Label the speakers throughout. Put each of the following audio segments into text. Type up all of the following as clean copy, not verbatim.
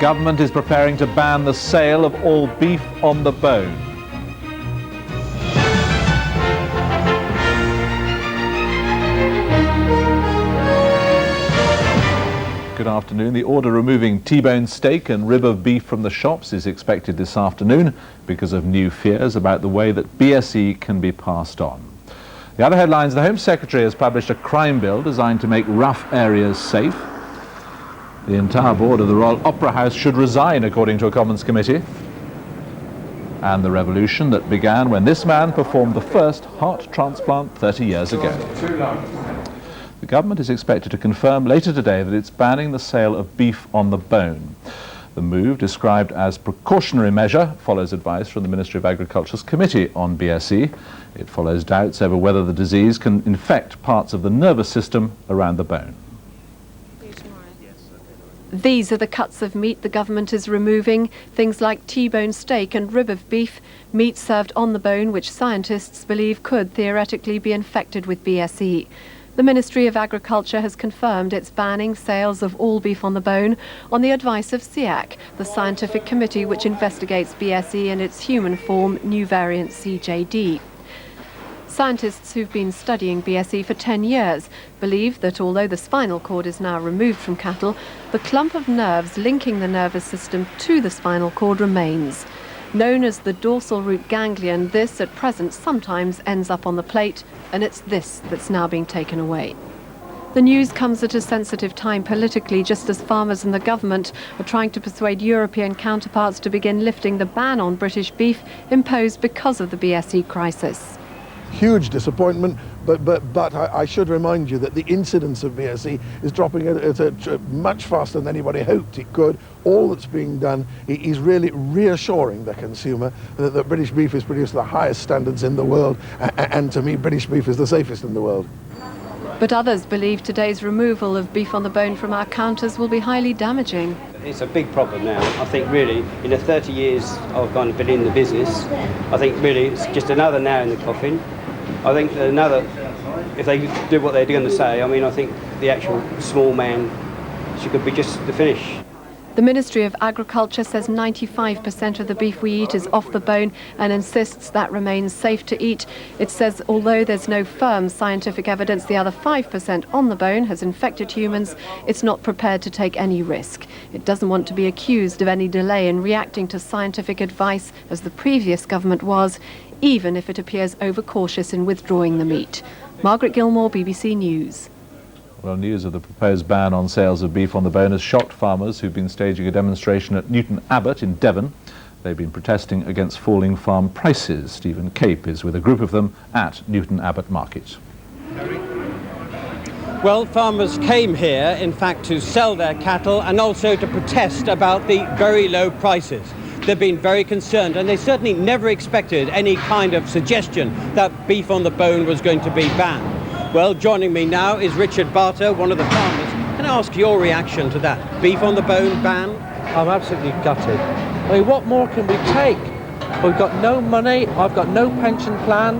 Speaker 1: government is preparing to ban the sale of all beef on the bone. Good afternoon. The order removing T-bone steak and rib of beef from the shops is expected this afternoon because of new fears about the way that BSE can be passed on. The other headlines: the Home Secretary has published a crime bill designed to make rough areas safe. The entire board of the Royal Opera House should resign, according to a Commons committee. And the revolution that began when this man performed the first heart transplant 30 years ago. The government is expected to confirm later today that it's banning the sale of beef on the bone. The move, described as precautionary measure, follows advice from the Ministry of Agriculture's Committee on BSE. It follows doubts over whether the disease can infect parts of the nervous system around the bone.
Speaker 2: These are the cuts of meat the government is removing, things like T-bone steak and rib of beef, meat served on the bone which scientists believe could theoretically be infected with BSE. The Ministry of Agriculture has confirmed it's banning sales of all beef on the bone on the advice of SIAC, the scientific committee which investigates BSE and its human form, new variant CJD. Scientists who've been studying BSE for 10 years believe that although the spinal cord is now removed from cattle, the clump of nerves linking the nervous system to the spinal cord remains. Known as the dorsal root ganglion, this at present sometimes ends up on the plate, and it's this that's now being taken away. The news comes at a sensitive time politically, just as farmers and the government are trying to persuade European counterparts to begin lifting the ban on British beef imposed because of the BSE crisis.
Speaker 3: Huge disappointment, but I should remind you that the incidence of BSE is dropping at much faster than anybody hoped it could. All that's being done is really reassuring the consumer that British beef is produced at the highest standards in the world, and to me British beef is the safest in the world.
Speaker 2: But others believe today's removal of beef on the bone from our counters will be highly damaging.
Speaker 4: It's a big problem now. I think really in the 30 years I've been in the business, I think really it's just another nail in the coffin. I think if they do what they're going to say, I mean, I think the actual small man could be just the finish.
Speaker 2: The Ministry of Agriculture says 95% of the beef we eat is off the bone and insists that remains safe to eat. It says although there's no firm scientific evidence the other 5% on the bone has infected humans, it's not prepared to take any risk. It doesn't want to be accused of any delay in reacting to scientific advice, as the previous government was, even if it appears overcautious in withdrawing the meat. Margaret Gilmore, BBC News.
Speaker 1: Well, news of the proposed ban on sales of beef on the bone has shocked farmers who've been staging a demonstration at Newton Abbot in Devon. They've been protesting against falling farm prices. Stephen Cape is with a group of them at Newton Abbot Market.
Speaker 5: Well, farmers came here, in fact, to sell their cattle and also to protest about the very low prices. They've been very concerned, and they certainly never expected any kind of suggestion that beef on the bone was going to be banned. Well, joining me now is Richard Barter, one of the farmers. Can I ask your reaction to that? Beef on the bone ban?
Speaker 6: I'm absolutely gutted. I mean, what more can we take? We've got no money, I've got no pension plan,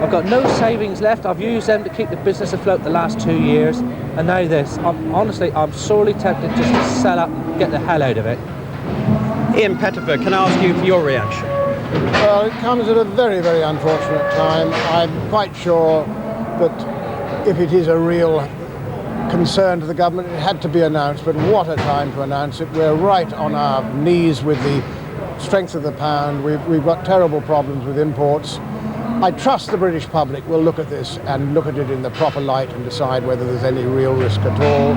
Speaker 6: I've got no savings left. I've used them to keep the business afloat the last 2 years, and now this. Honestly, I'm sorely tempted just to sell up and get the hell out of it.
Speaker 5: Ian Pettifer, can I ask you for your reaction?
Speaker 7: Well, it comes at a very, very unfortunate time. I'm quite sure that if it is a real concern to the government, it had to be announced, but what a time to announce it. We're right on our knees with the strength of the pound. We've got terrible problems with imports. I trust the British public will look at this and look at it in the proper light and decide whether there's any real risk at all.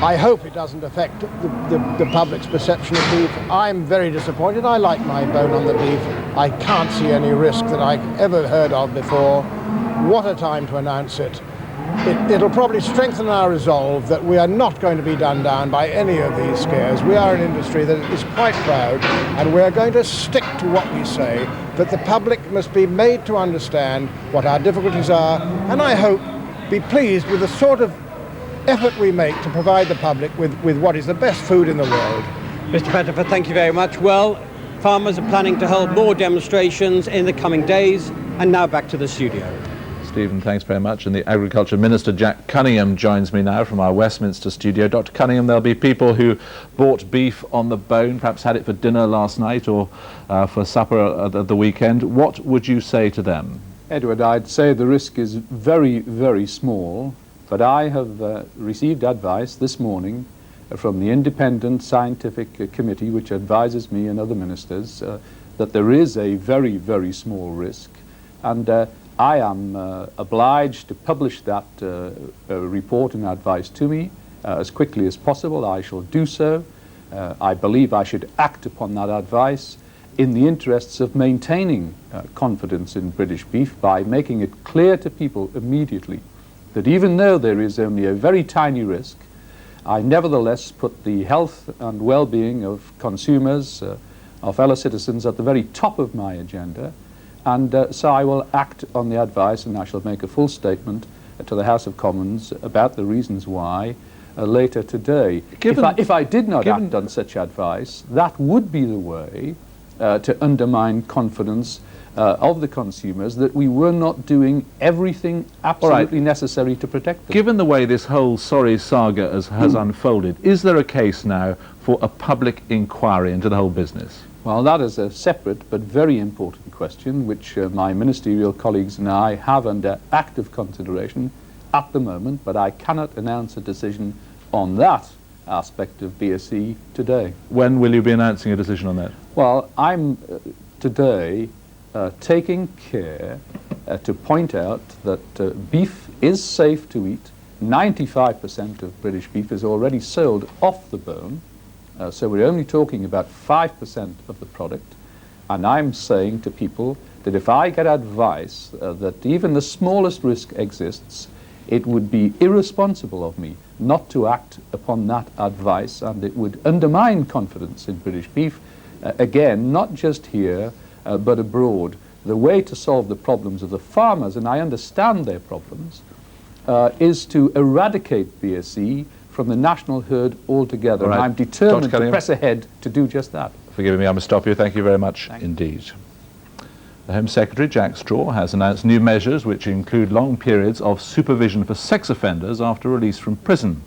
Speaker 7: I hope it doesn't affect the public's perception of beef. I'm very disappointed. I like my bone on the beef. I can't see any risk that I've ever heard of before. What a time to announce it. It'll probably strengthen our resolve that we are not going to be done down by any of these scares. We are an industry that is quite proud, and we're going to stick to what we say, that the public must be made to understand what our difficulties are, and I hope be pleased with the sort of effort we make to provide the public with what is the best food in the world.
Speaker 5: Mr. Pettifer, thank you very much. Well, farmers are planning to hold more demonstrations in the coming days, and now back to the studio.
Speaker 1: Stephen, thanks very much. And the Agriculture Minister, Jack Cunningham, joins me now from our Westminster studio. Dr. Cunningham, there'll be people who bought beef on the bone, perhaps had it for dinner last night or for supper at the weekend. What would you say to them?
Speaker 8: Edward, I'd say the risk is very, very small, but I have received advice this morning from the independent scientific committee which advises me and other ministers that there is a very, very small risk, and I am obliged to publish that report and advice to me as quickly as possible. I shall do so. I believe I should act upon that advice in the interests of maintaining confidence in British beef by making it clear to people immediately that even though there is only a very tiny risk, I nevertheless put the health and well-being of consumers, our fellow citizens, at the very top of my agenda, and so I will act on the advice, and I shall make a full statement to the House of Commons about the reasons why later today. If I did not act on such advice, that would be the way to undermine confidence of the consumers that we were not doing everything absolutely necessary to protect them.
Speaker 1: Given the way this whole sorry saga has unfolded, is there a case now for a public inquiry into the whole business?
Speaker 8: Well, that is a separate but very important question which my ministerial colleagues and I have under active consideration at the moment, but I cannot announce a decision on that aspect of BSE today.
Speaker 1: When will you be announcing a decision on that?
Speaker 8: Well, I'm today taking care to point out that beef is safe to eat. 95% of British beef is already sold off the bone. So we're only talking about 5% of the product, and I'm saying to people that if I get advice that even the smallest risk exists, it would be irresponsible of me not to act upon that advice, and it would undermine confidence in British beef, again, not just here, but abroad. The way to solve the problems of the farmers, and I understand their problems, is to eradicate BSE from the national herd altogether.
Speaker 1: Right.
Speaker 8: And I'm determined to press ahead to do just that.
Speaker 1: Forgive me, I must stop you. Thank you very much indeed. The Home Secretary, Jack Straw, has announced new measures which include long periods of supervision for sex offenders after release from prison.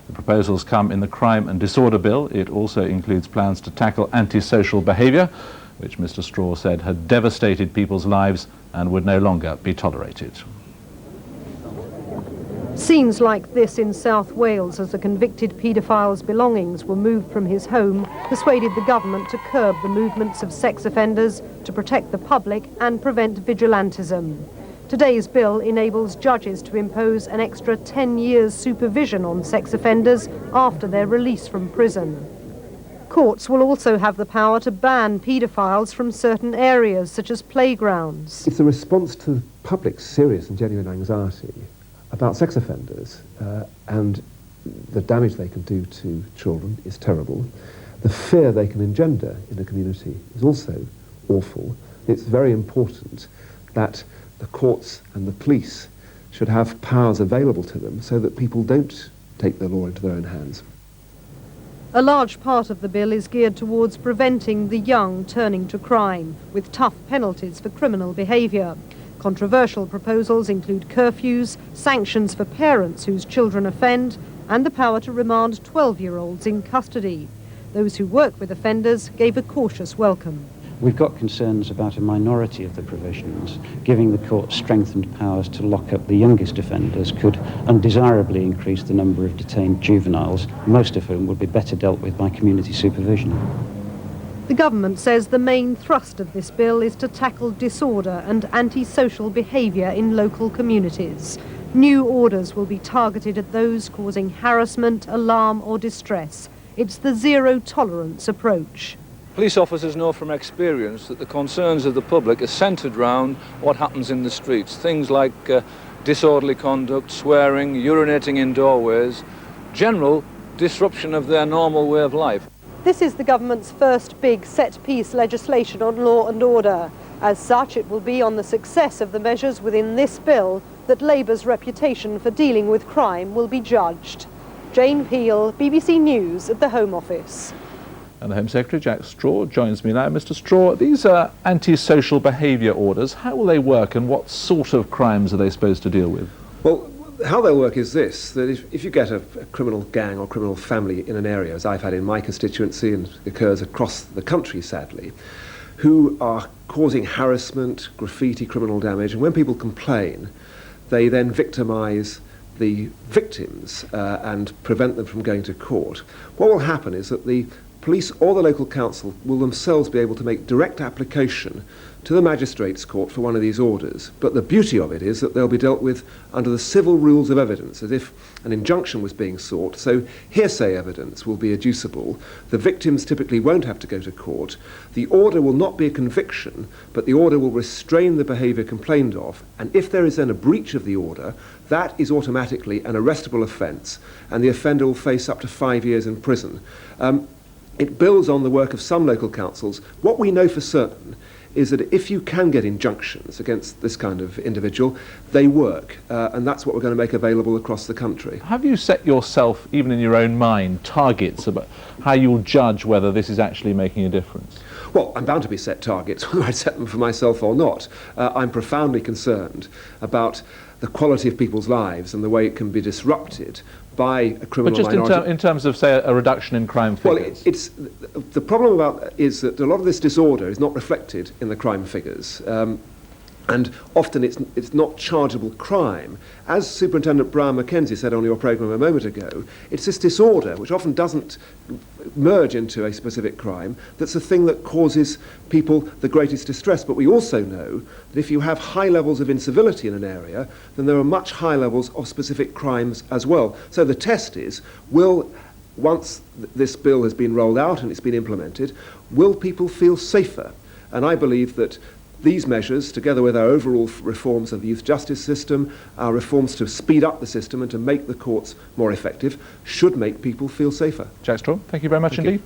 Speaker 1: The proposals come in the Crime and Disorder Bill. It also includes plans to tackle antisocial behaviour, which Mr. Straw said had devastated people's lives and would no longer be tolerated.
Speaker 9: Scenes like this in South Wales as a convicted paedophile's belongings were moved from his home persuaded the government to curb the movements of sex offenders, to protect the public and prevent vigilantism. Today's bill enables judges to impose an extra 10 years supervision on sex offenders after their release from prison. Courts will also have the power to ban paedophiles from certain areas, such as playgrounds.
Speaker 10: It's a response to the public's serious and genuine anxiety about sex offenders, and the damage they can do to children is terrible. The fear they can engender in a community is also awful. It's very important that the courts and the police should have powers available to them so that people don't take the law into their own hands.
Speaker 9: A large part of the bill is geared towards preventing the young turning to crime, with tough penalties for criminal behaviour. Controversial proposals include curfews, sanctions for parents whose children offend, and the power to remand 12-year-olds in custody. Those who work with offenders gave a cautious welcome.
Speaker 11: We've got concerns about a minority of the provisions. Giving the court strengthened powers to lock up the youngest offenders could undesirably increase the number of detained juveniles, most of whom would be better dealt with by community supervision.
Speaker 9: The government says the main thrust of this bill is to tackle disorder and antisocial behaviour in local communities. New orders will be targeted at those causing harassment, alarm or distress. It's the zero-tolerance approach.
Speaker 12: Police officers know from experience that the concerns of the public are centred around what happens in the streets. Things like disorderly conduct, swearing, urinating in doorways, general disruption of their normal way of life.
Speaker 9: This is the government's first big set-piece legislation on law and order. As such, it will be on the success of the measures within this bill that Labour's reputation for dealing with crime will be judged. Jane Peel, BBC News at the Home Office.
Speaker 1: And the Home Secretary, Jack Straw, joins me now. Mr. Straw, these are antisocial behaviour orders. How will they work and what sort of crimes are they supposed to deal with?
Speaker 10: Well, how they'll work is this, that if you get a criminal gang or criminal family in an area, as I've had in my constituency and occurs across the country, sadly, who are causing harassment, graffiti, criminal damage, and when people complain, they then victimise the victims and prevent them from going to court. What will happen is that the police or the local council will themselves be able to make direct application to the magistrates' court for one of these orders. But the beauty of it is that they'll be dealt with under the civil rules of evidence, as if an injunction was being sought. So hearsay evidence will be adducible. The victims typically won't have to go to court. The order will not be a conviction, but the order will restrain the behaviour complained of. And if there is then a breach of the order, that is automatically an arrestable offence, and the offender will face up to 5 years in prison. It builds on the work of some local councils. What we know for certain is that if you can get injunctions against this kind of individual, they work, and that's what we're going to make available across the country.
Speaker 1: Have you set yourself, even in your own mind, targets about how you'll judge whether this is actually making a difference?
Speaker 10: Well, I'm bound to be set targets, whether I set them for myself or not. I'm profoundly concerned about the quality of people's lives and the way it can be disrupted by a criminal minority.
Speaker 1: But just in terms of, say, a reduction in crime figures?
Speaker 10: Well, the problem about is that a lot of this disorder is not reflected in the crime figures. And often it's not chargeable crime. As Superintendent Brown Mackenzie said on your programme a moment ago, it's this disorder, which often doesn't merge into a specific crime, that's the thing that causes people the greatest distress. But we also know that if you have high levels of incivility in an area, then there are much higher levels of specific crimes as well. So the test is, once this bill has been rolled out and it's been implemented, will people feel safer? And I believe that these measures, together with our overall reforms of the youth justice system, our reforms to speed up the system and to make the courts more effective, should make people feel safer.
Speaker 1: Jack Straw, thank you very much indeed.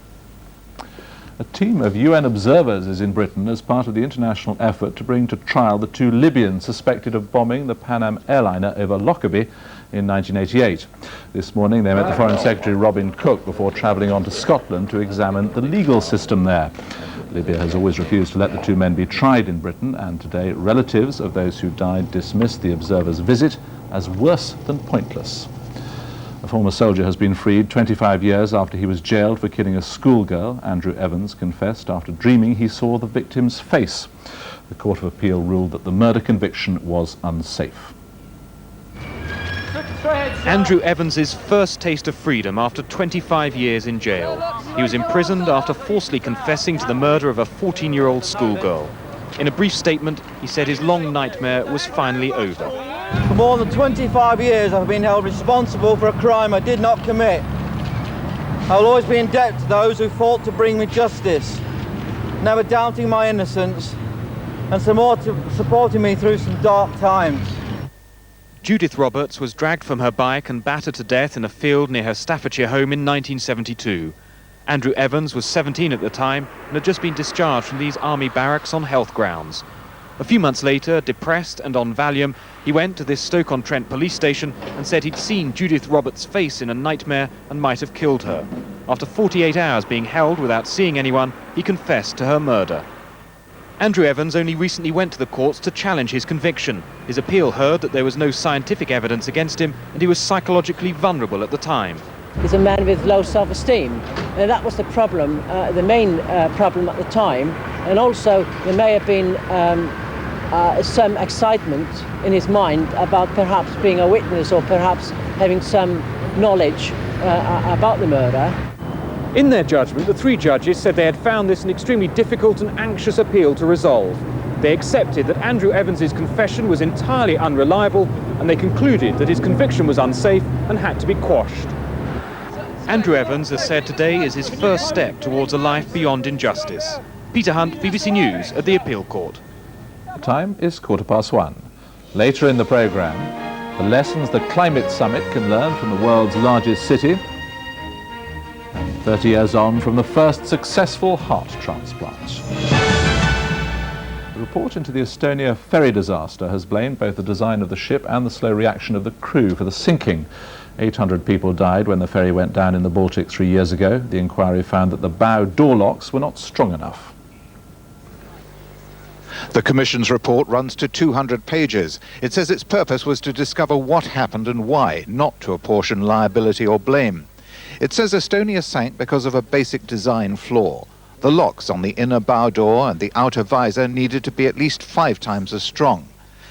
Speaker 1: A team of UN observers is in Britain as part of the international effort to bring to trial the 2 Libyans suspected of bombing the Pan Am airliner over Lockerbie in 1988. This morning they met the Foreign Secretary Robin Cook before travelling on to Scotland to examine the legal system there. Libya has always refused to let the 2 men be tried in Britain, and today relatives of those who died dismissed the observers' visit as worse than pointless. A former soldier has been freed 25 years after he was jailed for killing a schoolgirl. Andrew Evans confessed after dreaming he saw the victim's face. The Court of Appeal ruled that the murder conviction was unsafe.
Speaker 13: Andrew Evans's first taste of freedom after 25 years in jail. He was imprisoned after falsely confessing to the murder of a 14-year-old schoolgirl. In a brief statement, he said his long nightmare was finally over.
Speaker 14: For more than 25 years I've been held responsible for a crime I did not commit. I will always be in debt to those who fought to bring me justice, never doubting my innocence and supporting me through some dark times.
Speaker 13: Judith Roberts was dragged from her bike and battered to death in a field near her Staffordshire home in 1972. Andrew Evans was 17 at the time and had just been discharged from these army barracks on health grounds. A few months later, depressed and on Valium, he went to this Stoke-on-Trent police station and said he'd seen Judith Roberts' face in a nightmare and might have killed her. After 48 hours being held without seeing anyone, he confessed to her murder. Andrew Evans only recently went to the courts to challenge his conviction. His appeal heard that there was no scientific evidence against him and he was psychologically vulnerable at the time.
Speaker 15: He's a man with low self-esteem, and that was the problem, the main problem at the time. And also there may have been some excitement in his mind about perhaps being a witness or perhaps having some knowledge about the murder.
Speaker 13: In their judgment, the 3 judges said they had found this an extremely difficult and anxious appeal to resolve. They accepted that Andrew Evans's confession was entirely unreliable, and they concluded that his conviction was unsafe and had to be quashed. Andrew Evans has said today is his first step towards a life beyond injustice. Peter Hunt, BBC News at the Appeal Court.
Speaker 1: The time is 1:15. Later in the programme, the lessons the climate summit can learn from the world's largest city, and 30 years on from the first successful heart transplant. The report into the Estonia ferry disaster has blamed both the design of the ship and the slow reaction of the crew for the sinking. 800 people died when the ferry went down in the Baltic 3 years ago. The inquiry found that the bow door locks were not strong enough.
Speaker 16: The Commission's report runs to 200 pages. It says its purpose was to discover what happened and why, not to apportion liability or blame. It says Estonia sank because of a basic design flaw. The locks on the inner bow door and the outer visor needed to be at least 5 times as strong.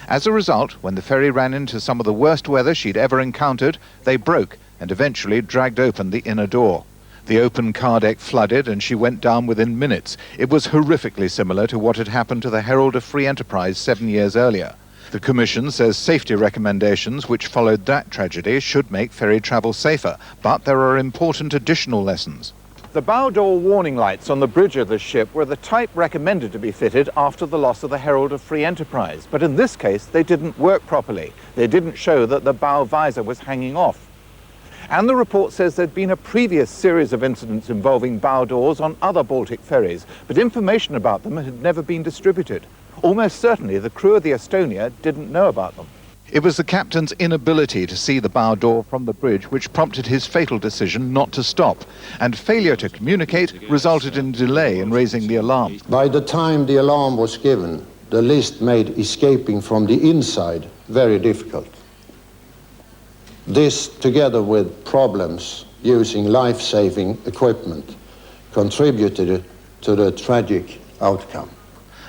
Speaker 16: As a result, when the ferry ran into some of the worst weather she'd ever encountered, they broke and eventually dragged open the inner door. The open car deck flooded and she went down within minutes. It was horrifically similar to what had happened to the Herald of Free Enterprise 7 years earlier. The Commission says safety recommendations which followed that tragedy should make ferry travel safer, but there are important additional lessons.
Speaker 17: The bow door warning lights on the bridge of the ship were the type recommended to be fitted after the loss of the Herald of Free Enterprise. But in this case, they didn't work properly. They didn't show that the bow visor was hanging off. And the report says there'd been a previous series of incidents involving bow doors on other Baltic ferries, but information about them had never been distributed. Almost certainly the crew of the Estonia didn't know about them.
Speaker 16: It was the captain's inability to see the bow door from the bridge which prompted his fatal decision not to stop, and failure to communicate resulted in delay in raising the alarm.
Speaker 18: By the time the alarm was given, the list made escaping from the inside very difficult. This, together with problems using life-saving equipment, contributed to the tragic outcome.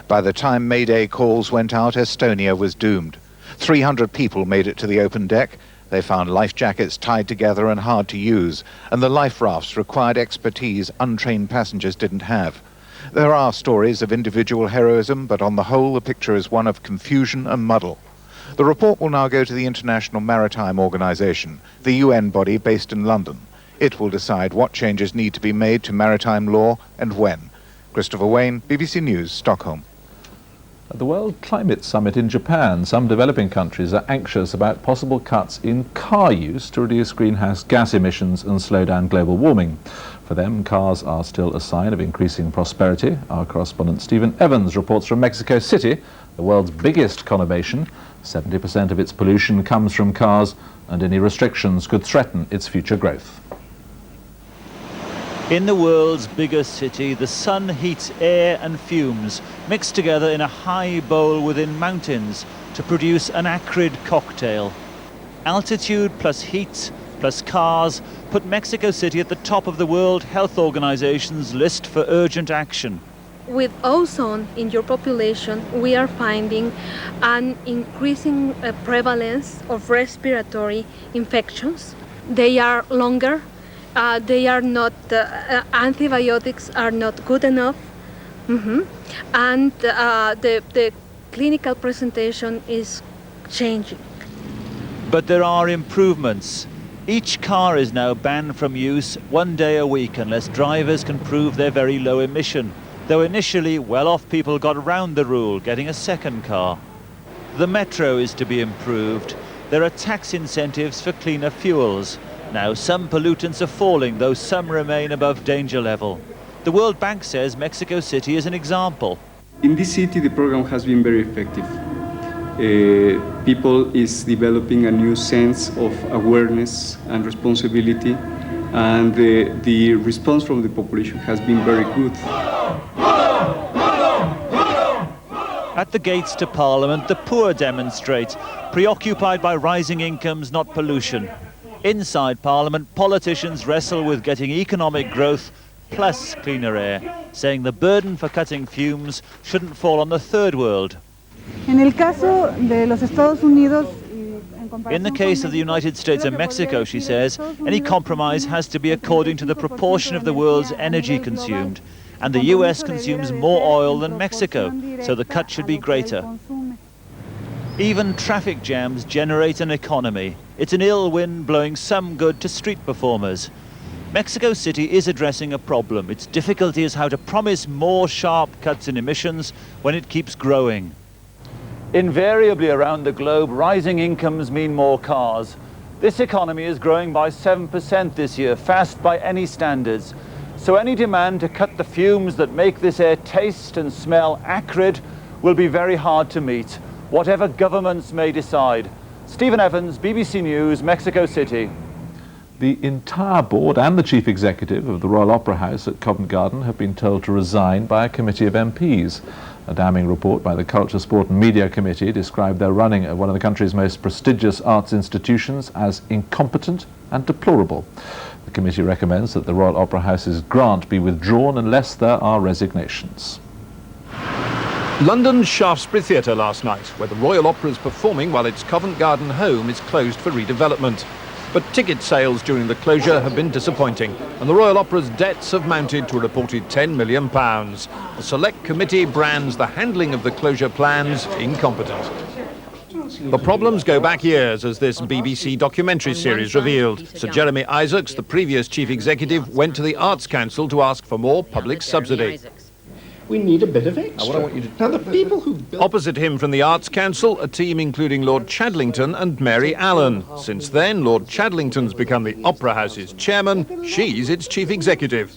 Speaker 16: By the time Mayday calls went out, Estonia was doomed. 300 people made it to the open deck. They found life jackets tied together and hard to use, and the life rafts required expertise untrained passengers didn't have. There are stories of individual heroism, but on the whole the picture is one of confusion and muddle. The report will now go to the International Maritime Organization, the UN body based in London. It will decide what changes need to be made to maritime law and when. Christopher Wayne, BBC News, Stockholm.
Speaker 1: At the World Climate Summit in Japan, some developing countries are anxious about possible cuts in car use to reduce greenhouse gas emissions and slow down global warming. For them, cars are still a sign of increasing prosperity. Our correspondent Stephen Evans reports from Mexico City, the world's biggest conurbation. 70% of its pollution comes from cars, and any restrictions could threaten its future growth.
Speaker 19: In the world's biggest city, the sun heats air and fumes, mixed together in a high bowl within mountains to produce an acrid cocktail. Altitude plus heat plus cars put Mexico City at the top of the World Health Organization's list for urgent action.
Speaker 20: With ozone in your population, we are finding an increasing prevalence of respiratory infections. They are longer. They are not, antibiotics are not good enough, and the clinical presentation is changing.
Speaker 19: But there are improvements. Each car is now banned from use 1 day a week unless drivers can prove their very low emission, though initially well-off people got around the rule, getting a second car. The metro is to be improved. There are tax incentives for cleaner fuels. Now, some pollutants are falling, though some remain above danger level. The World Bank says Mexico City is an example.
Speaker 21: In this city, the program has been very effective. People is developing a new sense of awareness and responsibility, and the response from the population has been very good.
Speaker 19: At the gates to Parliament, the poor demonstrate, preoccupied by rising incomes, not pollution. Inside Parliament, politicians wrestle with getting economic growth plus cleaner air, saying the burden for cutting fumes shouldn't fall on the third world.
Speaker 22: In the
Speaker 19: case of the United States and Mexico, she says, any compromise has to be according to the proportion of the world's energy consumed, and the US consumes more oil than Mexico, so the cut should be greater. Even traffic jams generate an economy. It's an ill wind blowing some good to street performers. Mexico City is addressing a problem. Its difficulty is how to promise more sharp cuts in emissions when it keeps growing. Invariably around the globe, rising incomes mean more cars. This economy is growing by 7% this year, fast by any standards. So any demand to cut the fumes that make this air taste and smell acrid will be very hard to meet, whatever governments may decide. Stephen Evans, BBC News, Mexico City.
Speaker 1: The entire board and the chief executive of the Royal Opera House at Covent Garden have been told to resign by a committee of MPs. A damning report by the Culture, Sport and Media Committee described their running of one of the country's most prestigious arts institutions as incompetent and deplorable. The committee recommends that the Royal Opera House's grant be withdrawn unless there are resignations.
Speaker 3: London's Shaftesbury Theatre last night, where the Royal Opera is performing while its Covent Garden home is closed for redevelopment. But ticket sales during the closure have been disappointing, and the Royal Opera's debts have mounted to a reported £10 million. A select committee brands the handling of the closure plans incompetent. The problems go back years, as this BBC documentary series revealed. Sir Jeremy Isaacs, the previous chief executive, went to the Arts Council to ask for more public subsidy.
Speaker 22: We need a bit of extra. Now, the people who built...
Speaker 3: Opposite him from the Arts Council, a team including Lord Chadlington and Mary Allen. Since then, Lord Chadlington's become the Opera House's chairman. She's its chief executive.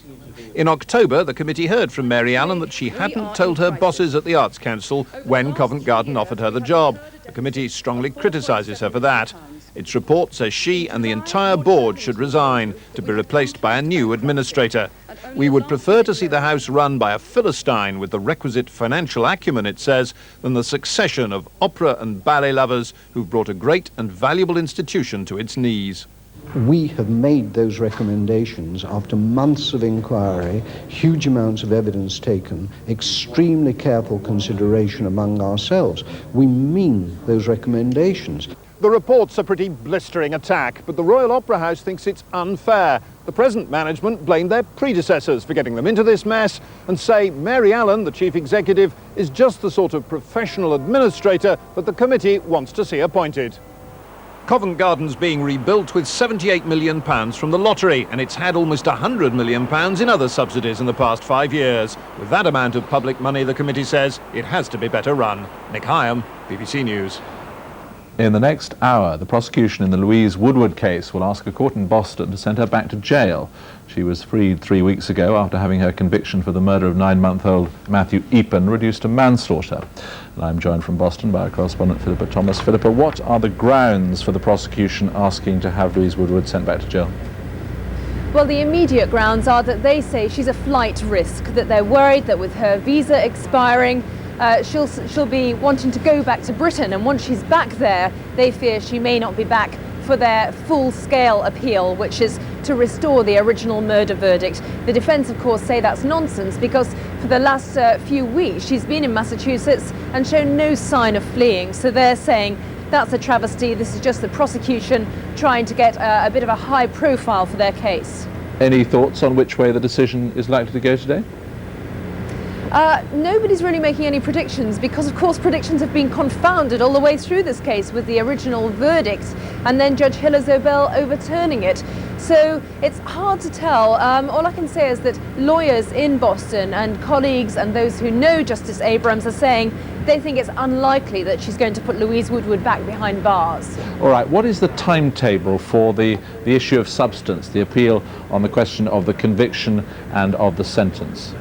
Speaker 3: In October, the committee heard from Mary Allen that she hadn't told her bosses at the Arts Council when Covent Garden offered her the job. The committee strongly criticises her for that. Its report says she and the entire board should resign to be replaced by a new administrator. We would prefer to see the house run by a Philistine with the requisite financial acumen, it says, than the succession of opera and ballet lovers who've brought a great and valuable institution to its knees.
Speaker 22: We have made those recommendations after months of inquiry, huge amounts of evidence taken, extremely careful consideration among ourselves. We mean those recommendations.
Speaker 3: The report's a pretty blistering attack, but the Royal Opera House thinks it's unfair. The present management blame their predecessors for getting them into this mess and say Mary Allen, the chief executive, is just the sort of professional administrator that the committee wants to see appointed. Covent Garden's being rebuilt with £78 million from the lottery, and it's had almost £100 million in other subsidies in the past 5 years. With that amount of public money, the committee says it has to be better run. Nick Hyam, BBC News.
Speaker 1: In the next hour, the prosecution in the Louise Woodward case will ask a court in Boston to send her back to jail. She was freed 3 weeks ago after having her conviction for the murder of 9-month-old Matthew Eapen reduced to manslaughter. And I'm joined from Boston by our correspondent Philippa Thomas. Philippa, what are the grounds for the prosecution asking to have Louise Woodward sent back to jail?
Speaker 23: Well, the immediate grounds are that they say she's a flight risk, that they're worried that with her visa expiring, she'll be wanting to go back to Britain, and once she's back there, they fear she may not be back for their full-scale appeal, which is to restore the original murder verdict. The defence, of course, say that's nonsense because for the last few weeks she's been in Massachusetts and shown no sign of fleeing. So they're saying that's a travesty. This is just the prosecution trying to get a bit of a high profile for their case.
Speaker 1: Any thoughts on which way the decision is likely to go today?
Speaker 23: Nobody's really making any predictions because, of course, predictions have been confounded all the way through this case with the original verdict and then Judge Hiller-Zobel overturning it. So it's hard to tell. All I can say is that lawyers in Boston and colleagues and those who know Justice Abrams are saying they think it's unlikely that she's going to put Louise Woodward back behind bars.
Speaker 1: All right, what is the timetable for the issue of substance, the appeal on the question of the conviction and of the sentence?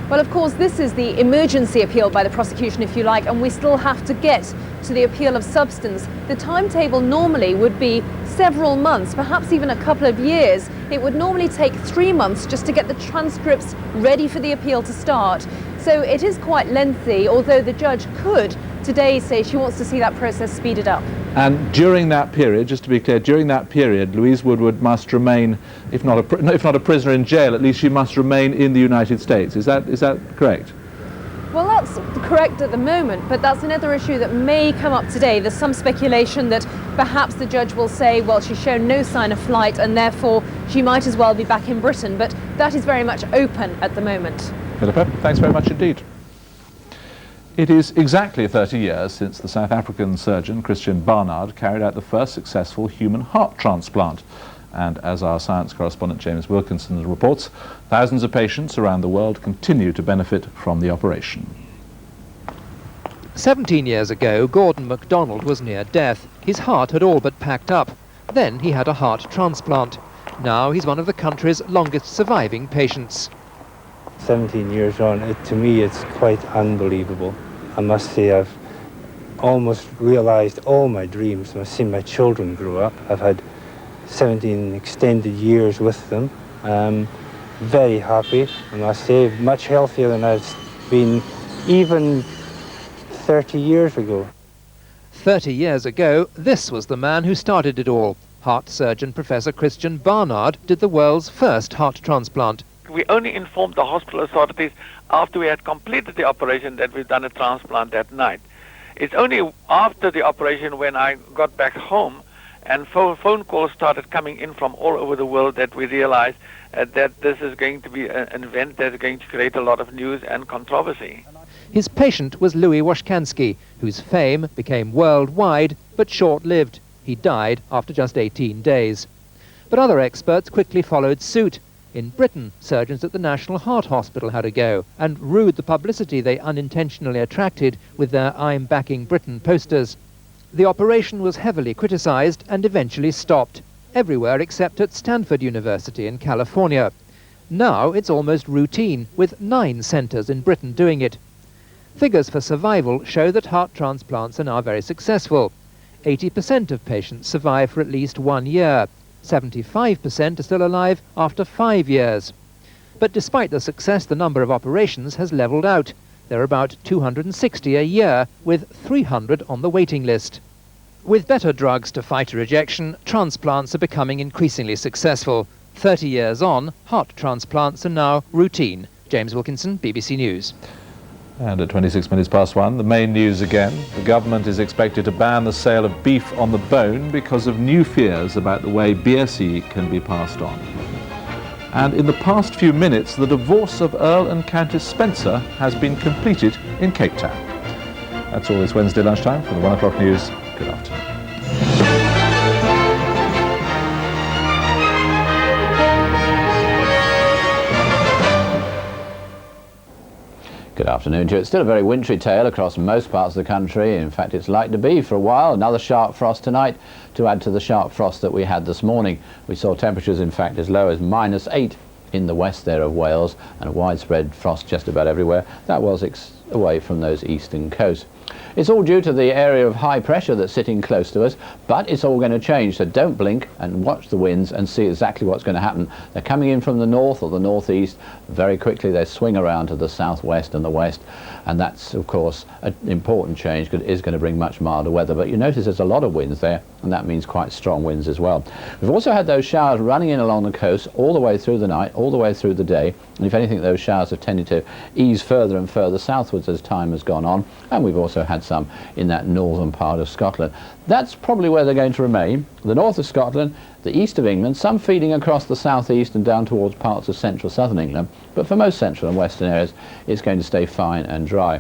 Speaker 23: Well, of course, this is the emergency appeal by the prosecution, if you like, and we still have to get to the appeal of substance. The timetable normally would be several months, perhaps even a couple of years. It would normally take 3 months just to get the transcripts ready for the appeal to start. So it is quite lengthy, although the judge could today say she wants to see that process speeded up.
Speaker 1: And during that period, just to be clear, during that period, Louise Woodward must remain, if not a prisoner in jail, at least she must remain in the United States. Is that correct?
Speaker 23: Well, that's correct at the moment, but that's another issue that may come up today. There's some speculation that perhaps the judge will say, well, she's shown no sign of flight and therefore she might as well be back in Britain, but that is very much open at the moment.
Speaker 1: Philippa, thanks very much indeed. It is exactly 30 years since the South African surgeon Christian Barnard carried out the first successful human heart transplant. And as our science correspondent James Wilkinson reports, thousands of patients around the world continue to benefit from the operation.
Speaker 24: 17 years ago, Gordon MacDonald was near death. His heart had all but packed up. Then he had a heart transplant. Now he's one of the country's longest surviving patients.
Speaker 25: 17 years on, to me it's quite unbelievable. I must say I've almost realised all my dreams. I've seen my children grow up. I've had 17 extended years with them. Very happy, I must say, much healthier than I've been even 30 years ago.
Speaker 24: 30 years ago, this was the man who started it all. Heart surgeon Professor Christian Barnard did the world's first heart transplant.
Speaker 2: We only informed the hospital authorities after we had completed the operation that we've done a transplant that night. It's only after the operation, when I got back home and phone calls started coming in from all over the world, that we realized that this is going to be an event that's going to create a lot of news and controversy.
Speaker 24: His patient was Louis Woodward, whose fame became worldwide but short-lived. He died after just 18 days. But other experts quickly followed suit. In Britain, surgeons at the National Heart Hospital had a go and rued the publicity they unintentionally attracted with their "I'm backing Britain" posters. The operation was heavily criticised and eventually stopped, everywhere except at Stanford University in California. Now it's almost routine, with 9 centres in Britain doing it. Figures for survival show that heart transplants are now very successful. 80% of patients survive for at least 1 year. 75% are still alive after 5 years. But despite the success, the number of operations has levelled out. There are about 260 a year, with 300 on the waiting list. With better drugs to fight rejection, transplants are becoming increasingly successful. 30 years on, heart transplants are now routine. James Wilkinson, BBC News.
Speaker 1: And at 26 minutes past 1, the main news again. The government is expected to ban the sale of beef on the bone because of new fears about the way BSE can be passed on. And in the past few minutes, the divorce of Earl and Countess Spencer has been completed in Cape Town. That's all this Wednesday lunchtime. For the 1 o'clock news, good afternoon.
Speaker 4: Good afternoon to you. It's still a very wintry tale across most parts of the country. In fact, it's like to be for a while. Another sharp frost tonight to add to the sharp frost that we had this morning. We saw temperatures, in fact, as low as -8 in the west there of Wales, and a widespread frost just about everywhere. That was away from those eastern coasts. It's all due to the area of high pressure that's sitting close to us, but it's all going to change, so don't blink and watch the winds and see exactly what's going to happen. They're coming in from the north or the northeast. Very quickly they swing around to the southwest and the west, and that's of course an important change because it is going to bring much milder weather. But you notice there's a lot of winds there, and that means quite strong winds as well. We've also had those showers running in along the coast all the way through the night, all the way through the day, and if anything, those showers have tended to ease further and further southwards as time has gone on, and we've also had some in that northern part of Scotland. That's probably where they're going to remain. The north of Scotland, the east of England, some feeding across the southeast and down towards parts of central southern England, but for most central and western areas it's going to stay fine and dry.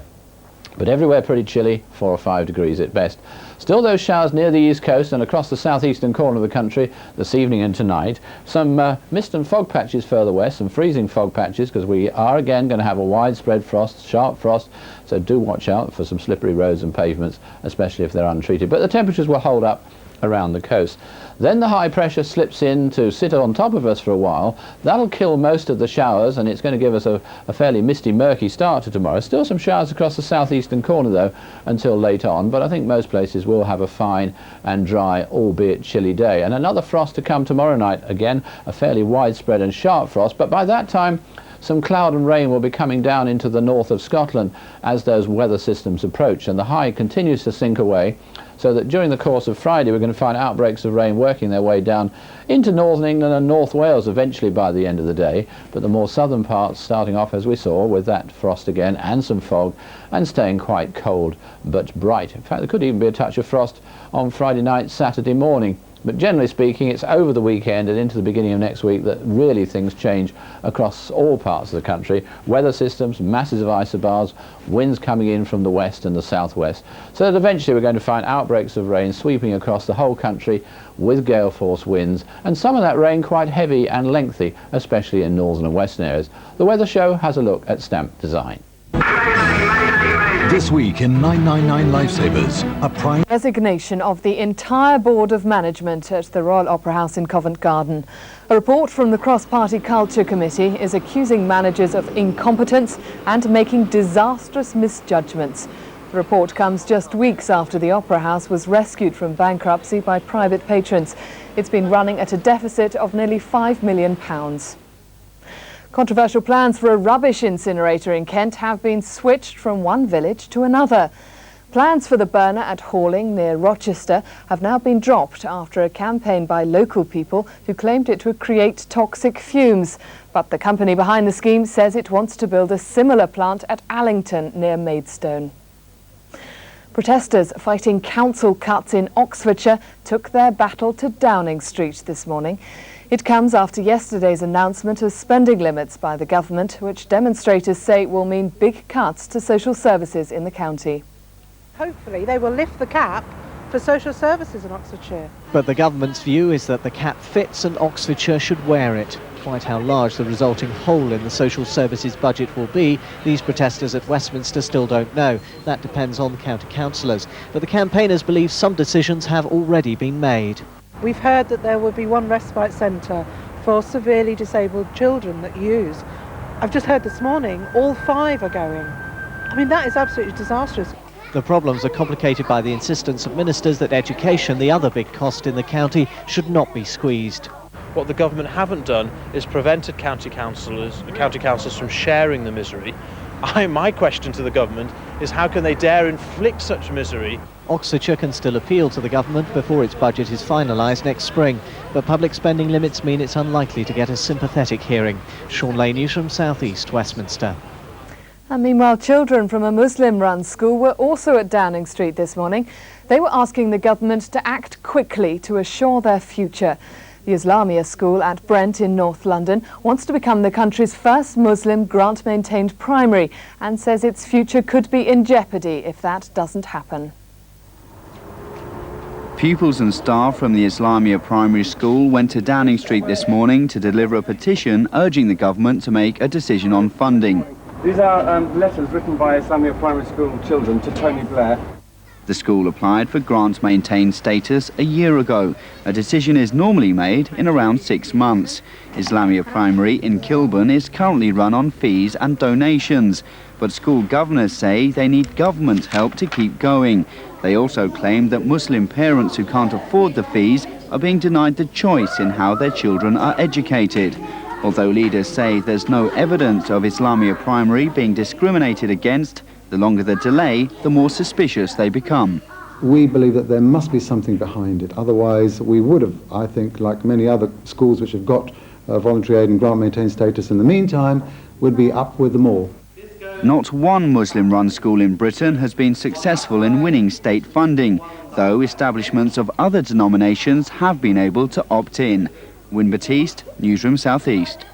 Speaker 4: But everywhere pretty chilly, 4 or 5 degrees at best. Still those showers near the east coast and across the southeastern corner of the country this evening and tonight. Some mist and fog patches further west, some freezing fog patches, because we are again going to have a widespread frost, sharp frost, so do watch out for some slippery roads and pavements, especially if they're untreated. But the temperatures will hold up around the coast. Then the high pressure slips in to sit on top of us for a while. That'll kill most of the showers, and it's going to give us a fairly misty, murky start to tomorrow. Still some showers across the southeastern corner though until late on, but I think most places will have a fine and dry, albeit chilly day. And another frost to come tomorrow night. Again, a fairly widespread and sharp frost, but by that time some cloud and rain will be coming down into the north of Scotland as those weather systems approach, and the high continues to sink away, so that during the course of Friday we're going to find outbreaks of rain working their way down into northern England and North Wales eventually by the end of the day, but the more southern parts starting off, as we saw, with that frost again and some fog, and staying quite cold but bright. In fact, there could even be a touch of frost on Friday night, Saturday morning. But generally speaking, it's over the weekend and into the beginning of next week that really things change across all parts of the country. Weather systems, masses of isobars, winds coming in from the west and the southwest, so that eventually we're going to find outbreaks of rain sweeping across the whole country with gale force winds, and some of that rain quite heavy and lengthy, especially in northern and western areas. The Weather Show has a look at stamp design.
Speaker 5: This week in 999 Lifesavers, a prime
Speaker 23: resignation of the entire board of management at the Royal Opera House in Covent Garden. A report from the Cross-Party Culture Committee is accusing managers of incompetence and making disastrous misjudgments. The report comes just weeks after the Opera House was rescued from bankruptcy by private patrons. It's been running at a deficit of nearly £5 million. Controversial plans for a rubbish incinerator in Kent have been switched from one village to another. Plans for the burner at Halling near Rochester have now been dropped after a campaign by local people who claimed it would create toxic fumes. But the company behind the scheme says it wants to build a similar plant at Allington near Maidstone. Protesters fighting council cuts in Oxfordshire took their battle to Downing Street this morning. It comes after yesterday's announcement of spending limits by the government, which demonstrators say will mean big cuts to social services in the county.
Speaker 6: Hopefully they will lift the cap for social services in Oxfordshire.
Speaker 7: But the government's view is that the cap fits and Oxfordshire should wear it. Quite how large the resulting hole in the social services budget will be, these protesters at Westminster still don't know. That depends on the county councillors. But the campaigners believe some decisions have already been made.
Speaker 6: We've heard that there will be one respite centre for severely disabled children that use. I've just heard this morning all 5 are going. I mean, that is absolutely disastrous.
Speaker 7: The problems are complicated by the insistence of ministers that education, the other big cost in the county, should not be squeezed.
Speaker 8: What the government haven't done is prevented county councillors from sharing the misery. My question to the government is how can they dare inflict such misery?
Speaker 7: Oxfordshire can still appeal to the government before its budget is finalised next spring, but public spending limits mean it's unlikely to get a sympathetic hearing. Sean Lay, News from South East, Westminster.
Speaker 23: And meanwhile, children from a Muslim-run school were also at Downing Street this morning. They were asking the government to act quickly to assure their future. The Islamia school at Brent in North London wants to become the country's first Muslim grant-maintained primary and says its future could be in jeopardy if that doesn't happen.
Speaker 11: Pupils and staff from the Islamia Primary School went to Downing Street this morning to deliver a petition urging the government to make a decision on funding.
Speaker 12: These are letters written by Islamia Primary School children to Tony Blair.
Speaker 11: The school applied for grant-maintained status a year ago. A decision is normally made in around 6 months. Islamia Primary in Kilburn is currently run on fees and donations, but school governors say they need government help to keep going. They also claim that Muslim parents who can't afford the fees are being denied the choice in how their children are educated. Although leaders say there's no evidence of Islamia Primary being discriminated against, the longer the delay, the more suspicious they become.
Speaker 26: We believe that there must be something behind it. Otherwise, we would have, I think, like many other schools which have got voluntary aid and grant-maintained status in the meantime, would be up with them all.
Speaker 11: Not one Muslim-run school in Britain has been successful in winning state funding, though establishments of other denominations have been able to opt in. Wyn Batiste, Newsroom South East.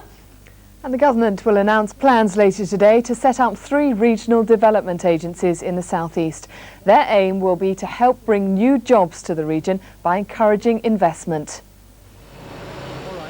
Speaker 23: And the government will announce plans later today to set up 3 regional development agencies in the South East. Their aim will be to help bring new jobs to the region by encouraging investment.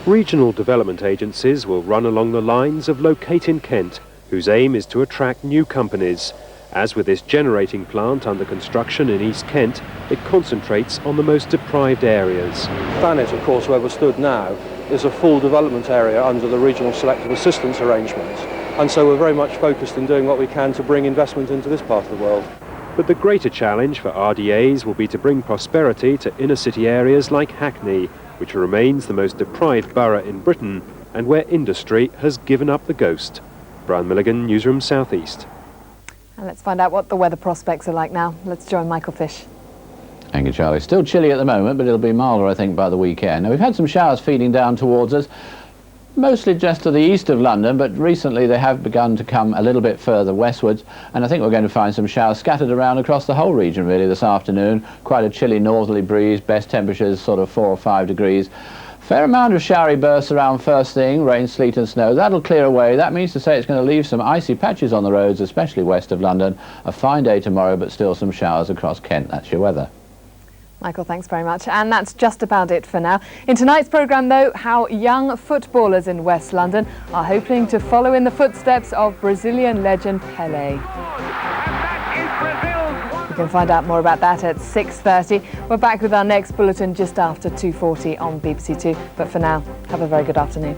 Speaker 27: Regional development agencies will run along the lines of Locate in Kent, whose aim is to attract new companies. As with this generating plant under construction in East Kent, it concentrates on the most deprived areas.
Speaker 28: Thanet, of course, where we're stood now, is a full development area under the Regional Selective Assistance Arrangement. And so we're very much focused in doing what we can to bring investment into this part of the world.
Speaker 27: But the greater challenge for RDAs will be to bring prosperity to inner city areas like Hackney, which remains the most deprived borough in Britain and where industry has given up the ghost. Brian Milligan, Newsroom South East.
Speaker 23: And let's find out what the weather prospects are like now. Let's join Michael Fish.
Speaker 4: Thank you, Charlie. Still chilly at the moment, but it'll be milder, I think, by the weekend. Now, we've had some showers feeding down towards us, mostly just to the east of London, but recently they have begun to come a little bit further westwards, and I think we're going to find some showers scattered around across the whole region, really, this afternoon. Quite a chilly northerly breeze, best temperatures sort of 4 or 5 degrees. Fair amount of showery bursts around first thing, rain, sleet and snow. That'll clear away. That means to say it's going to leave some icy patches on the roads, especially west of London. A fine day tomorrow, but still some showers across Kent. That's your weather.
Speaker 23: Michael, thanks very much. And that's just about it for now. In tonight's programme, though, how young footballers in West London are hoping to follow in the footsteps of Brazilian legend Pelé. You can find out more about that at 6:30. We're back with our next bulletin just after 2:40 on BBC Two. But for now, have a very good afternoon.